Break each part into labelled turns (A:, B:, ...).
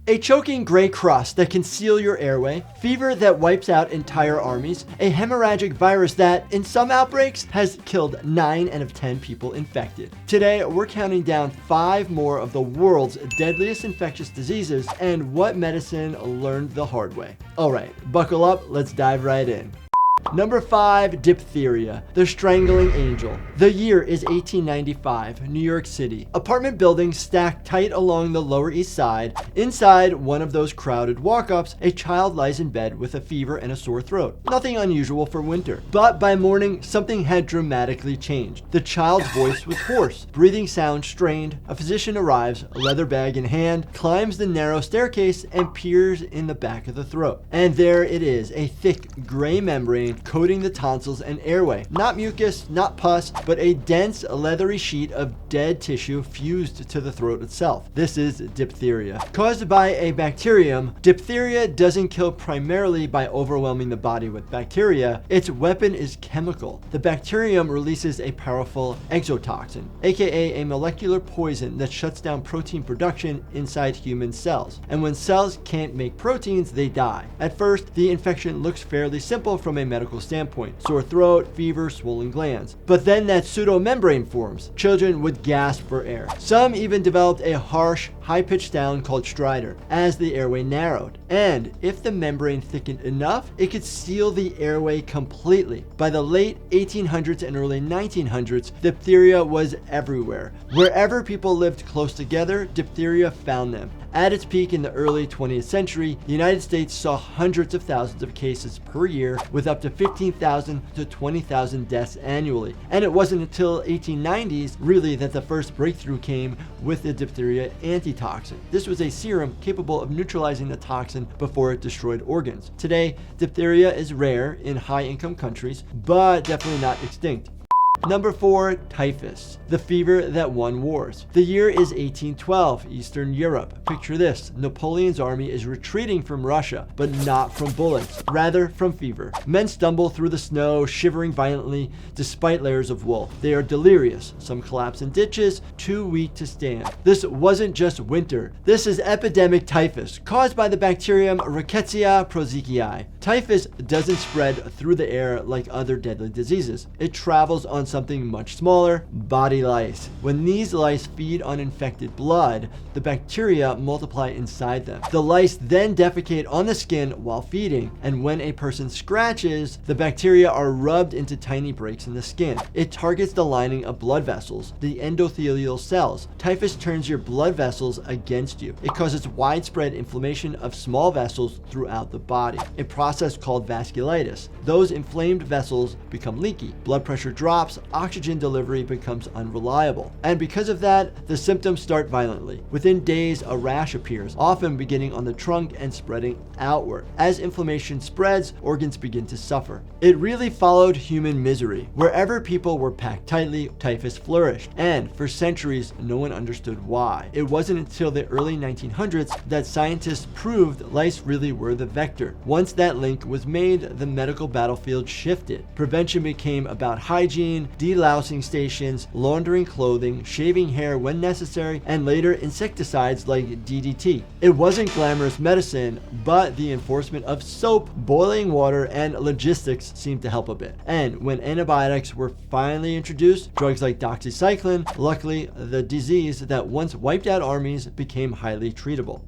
A: A choking gray crust that can seal your airway, fever that wipes out entire armies, a hemorrhagic virus that, in some outbreaks, has killed 9 out of 10 people infected. Today, we're counting down 5 more of the world's deadliest infectious diseases and what medicine learned the hard way. Alright, buckle up, let's dive right in. Number 5, diphtheria, the strangling angel. The year is 1895, New York City. Apartment buildings stacked tight along the Lower East Side. Inside one of those crowded walk-ups, a child lies in bed with a fever and a sore throat. Nothing unusual for winter. But by morning, something had dramatically changed. The child's voice was hoarse, breathing sounds strained. A physician arrives, a leather bag in hand, climbs the narrow staircase, and peers in the back of the throat. And there it is, a thick gray membrane coating the tonsils and airway. Not mucus, not pus, but a dense, leathery sheet of dead tissue fused to the throat itself. This is diphtheria. Caused by a bacterium, diphtheria doesn't kill primarily by overwhelming the body with bacteria. Its weapon is chemical. The bacterium releases a powerful exotoxin, aka a molecular poison that shuts down protein production inside human cells. And when cells can't make proteins, they die. At first, the infection looks fairly simple from a medical standpoint. Sore throat, fever, swollen glands. But then that pseudomembrane forms. Children would gasp for air. Some even developed a harsh, high-pitched sound called stridor as the airway narrowed. And if the membrane thickened enough, it could seal the airway completely. By the late 1800s and early 1900s, diphtheria was everywhere. Wherever people lived close together, diphtheria found them. At its peak in the early 20th century, the United States saw hundreds of thousands of cases per year, with up to 15,000 to 20,000 deaths annually. And it wasn't until 1890s really that the first breakthrough came with the diphtheria antitoxin. This was a serum capable of neutralizing the toxin before it destroyed organs. Today, diphtheria is rare in high-income countries, but definitely not extinct. Number 4, typhus, the fever that won wars. The year is 1812, Eastern Europe. Picture this, Napoleon's army is retreating from Russia, but not from bullets, rather from fever. Men stumble through the snow, shivering violently despite layers of wool. They are delirious. Some collapse in ditches, too weak to stand. This wasn't just winter. This is epidemic typhus, caused by the bacterium Rickettsia prozikii. Typhus doesn't spread through the air like other deadly diseases. It travels on something much smaller, body lice. When these lice feed on infected blood, the bacteria multiply inside them. The lice then defecate on the skin while feeding, and when a person scratches, the bacteria are rubbed into tiny breaks in the skin. It targets the lining of blood vessels, the endothelial cells. Typhus turns your blood vessels against you. It causes widespread inflammation of small vessels throughout the body, a process called vasculitis. Those inflamed vessels become leaky, blood pressure drops, oxygen delivery becomes unreliable. And because of that, the symptoms start violently. Within days, a rash appears, often beginning on the trunk and spreading outward. As inflammation spreads, organs begin to suffer. It really followed human misery. Wherever people were packed tightly, typhus flourished. And for centuries, no one understood why. It wasn't until the early 1900s that scientists proved lice really were the vector. Once that link was made, the medical battlefield shifted. Prevention became about hygiene, delousing stations, laundering clothing, shaving hair when necessary, and later insecticides like DDT. It wasn't glamorous medicine, but the enforcement of soap, boiling water, and logistics seemed to help a bit. And when antibiotics were finally introduced, drugs like doxycycline, luckily the disease that once wiped out armies became highly treatable.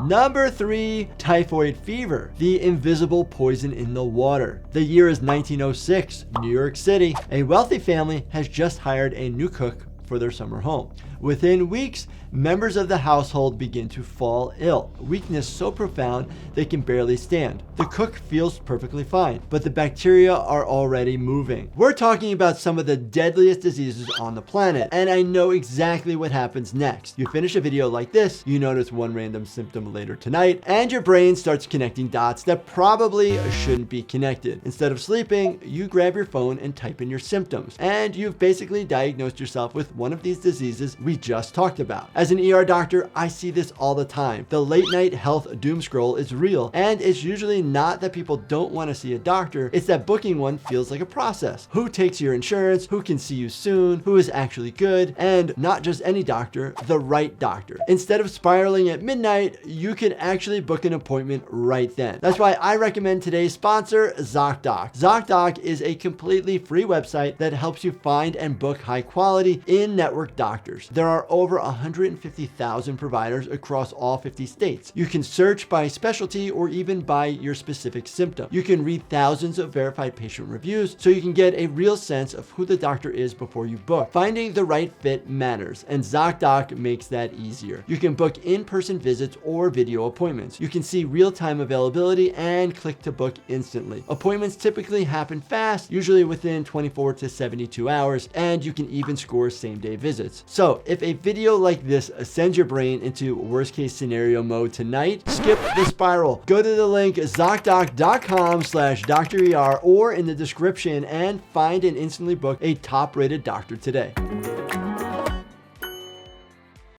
A: Number 3, typhoid fever, the invisible poison in the water. The year is 1906, New York City. A wealthy family has just hired a new cook for their summer home. Within weeks, members of the household begin to fall ill. Weakness so profound they can barely stand. The cook feels perfectly fine, but the bacteria are already moving. We're talking about some of the deadliest diseases on the planet, and I know exactly what happens next. You finish a video like this, you notice one random symptom later tonight, and your brain starts connecting dots that probably shouldn't be connected. Instead of sleeping, you grab your phone and type in your symptoms, and you've basically diagnosed yourself with one of these diseases we just talked about. As an ER doctor, I see this all the time. The late night health doom scroll is real, and it's usually not that people don't want to see a doctor, it's that booking one feels like a process. Who takes your insurance, who can see you soon, who is actually good, and not just any doctor, the right doctor. Instead of spiraling at midnight, you can actually book an appointment right then. That's why I recommend today's sponsor, ZocDoc. ZocDoc is a completely free website that helps you find and book high quality in-network doctors. There are over 150,000 providers across all 50 states. You can search by specialty or even by your specific symptom. You can read thousands of verified patient reviews so you can get a real sense of who the doctor is before you book. Finding the right fit matters, and ZocDoc makes that easier. You can book in-person visits or video appointments. You can see real-time availability and click to book instantly. Appointments typically happen fast, usually within 24 to 72 hours, and you can even score same-day visits. So if a video like this sends your brain into worst-case scenario mode tonight, skip the spiral. Go to the link ZocDoc.com/DrER or in the description and find and instantly book a top-rated doctor today.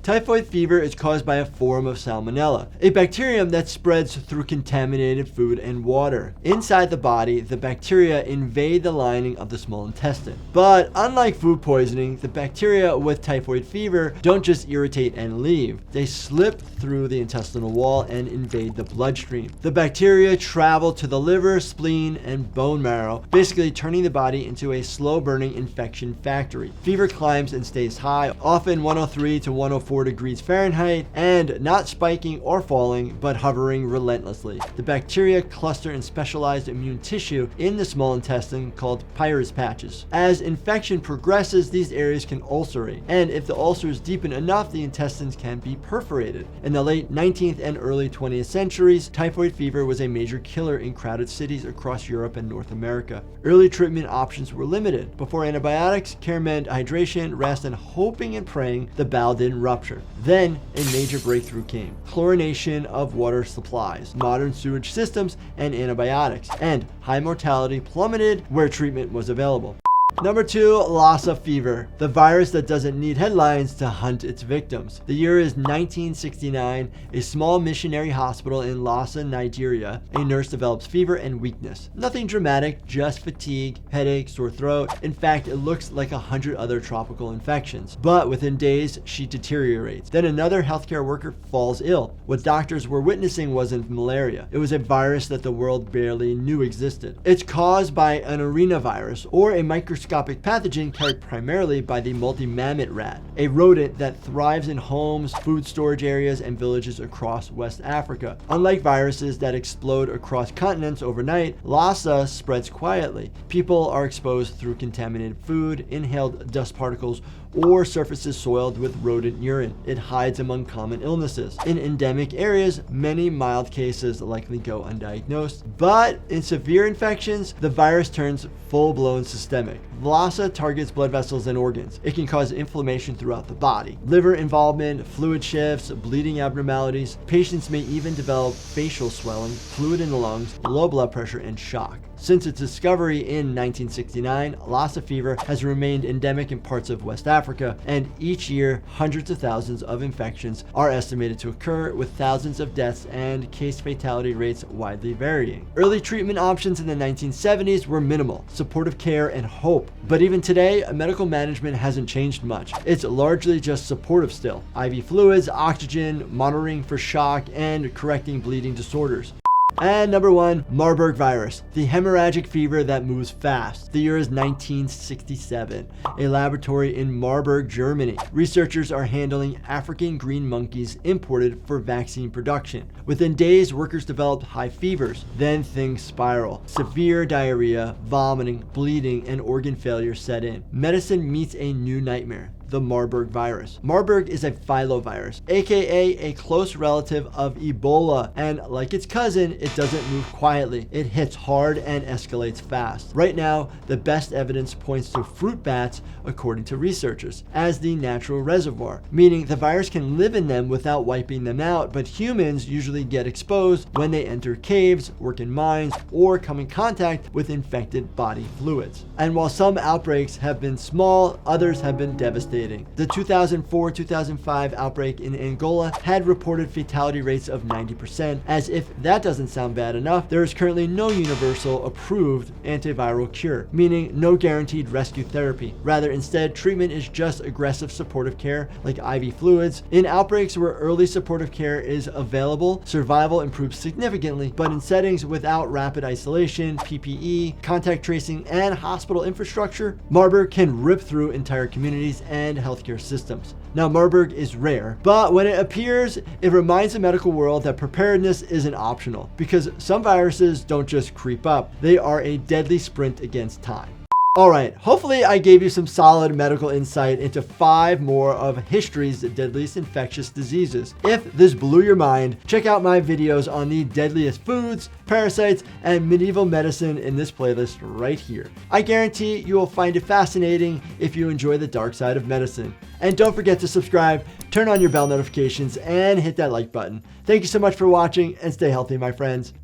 A: Typhoid fever is caused by a form of salmonella, a bacterium that spreads through contaminated food and water. Inside the body, the bacteria invade the lining of the small intestine. But unlike food poisoning, the bacteria with typhoid fever don't just irritate and leave. They slip through the intestinal wall and invade the bloodstream. The bacteria travel to the liver, spleen, and bone marrow, basically turning the body into a slow-burning infection factory. Fever climbs and stays high, often 103 to 104 degrees Fahrenheit, and not spiking or falling, but hovering relentlessly. The bacteria cluster in specialized immune tissue in the small intestine called Peyer's patches. As infection progresses, these areas can ulcerate, and if the ulcers deepen enough, the intestines can be perforated. In the late 19th and early 20th centuries, typhoid fever was a major killer in crowded cities across Europe and North America. Early treatment options were limited. Before antibiotics, care meant hydration, rest, and hoping and praying the bowel didn't rupture. Then a major breakthrough came: chlorination of water supplies, modern sewage systems, and antibiotics, and high mortality plummeted where treatment was available. Number 2, Lassa fever, the virus that doesn't need headlines to hunt its victims. The year is 1969. A small missionary hospital in Lassa, Nigeria. A nurse develops fever and weakness. Nothing dramatic, just fatigue, headache, sore throat. In fact, it looks like 100 other tropical infections. But within days, she deteriorates. Then another healthcare worker falls ill. What doctors were witnessing wasn't malaria. It was a virus that the world barely knew existed. It's caused by an arenavirus, or a microscopic pathogen carried primarily by the multi-mammoth rat, a rodent that thrives in homes, food storage areas, and villages across West Africa. Unlike viruses that explode across continents overnight, Lassa spreads quietly. People are exposed through contaminated food, inhaled dust particles, or surfaces soiled with rodent urine. It hides among common illnesses. In endemic areas, many mild cases likely go undiagnosed, but in severe infections, the virus turns full-blown systemic. Lassa targets blood vessels and organs. It can cause inflammation throughout the body, liver involvement, fluid shifts, bleeding abnormalities. Patients may even develop facial swelling, fluid in the lungs, low blood pressure, and shock. Since its discovery in 1969, Lassa fever has remained endemic in parts of West Africa, and each year, hundreds of thousands of infections are estimated to occur, with thousands of deaths and case fatality rates widely varying. Early treatment options in the 1970s were minimal, supportive care, and hope. But even today, medical management hasn't changed much. It's largely just supportive still. IV fluids, oxygen, monitoring for shock, and correcting bleeding disorders. And number 1, Marburg virus, the hemorrhagic fever that moves fast. The year is 1967. A laboratory in Marburg, Germany. Researchers are handling African green monkeys imported for vaccine production. Within days, workers developed high fevers. Then things spiral. Severe diarrhea, vomiting, bleeding, and organ failure set in. Medicine meets a new nightmare: the Marburg virus. Marburg is a filovirus, aka a close relative of Ebola, and like its cousin, it doesn't move quietly. It hits hard and escalates fast. Right now, the best evidence points to fruit bats, according to researchers, as the natural reservoir, meaning the virus can live in them without wiping them out, but humans usually get exposed when they enter caves, work in mines, or come in contact with infected body fluids. And while some outbreaks have been small, others have been devastating devastating. The 2004-2005 outbreak in Angola had reported fatality rates of 90%. As if that doesn't sound bad enough, there is currently no universal approved antiviral cure, meaning no guaranteed rescue therapy. Rather, instead, treatment is just aggressive supportive care like IV fluids. In outbreaks where early supportive care is available, survival improves significantly, but in settings without rapid isolation, PPE, contact tracing, and hospital infrastructure, Marburg can rip through entire communities and healthcare systems. Now, Marburg is rare, but when it appears, it reminds the medical world that preparedness isn't optional, because some viruses don't just creep up, they are a deadly sprint against time. Alright, hopefully I gave you some solid medical insight into 5 more of history's deadliest infectious diseases. If this blew your mind, check out my videos on the deadliest foods, parasites, and medieval medicine in this playlist right here. I guarantee you will find it fascinating if you enjoy the dark side of medicine. And don't forget to subscribe, turn on your bell notifications, and hit that like button. Thank you so much for watching, and stay healthy, my friends.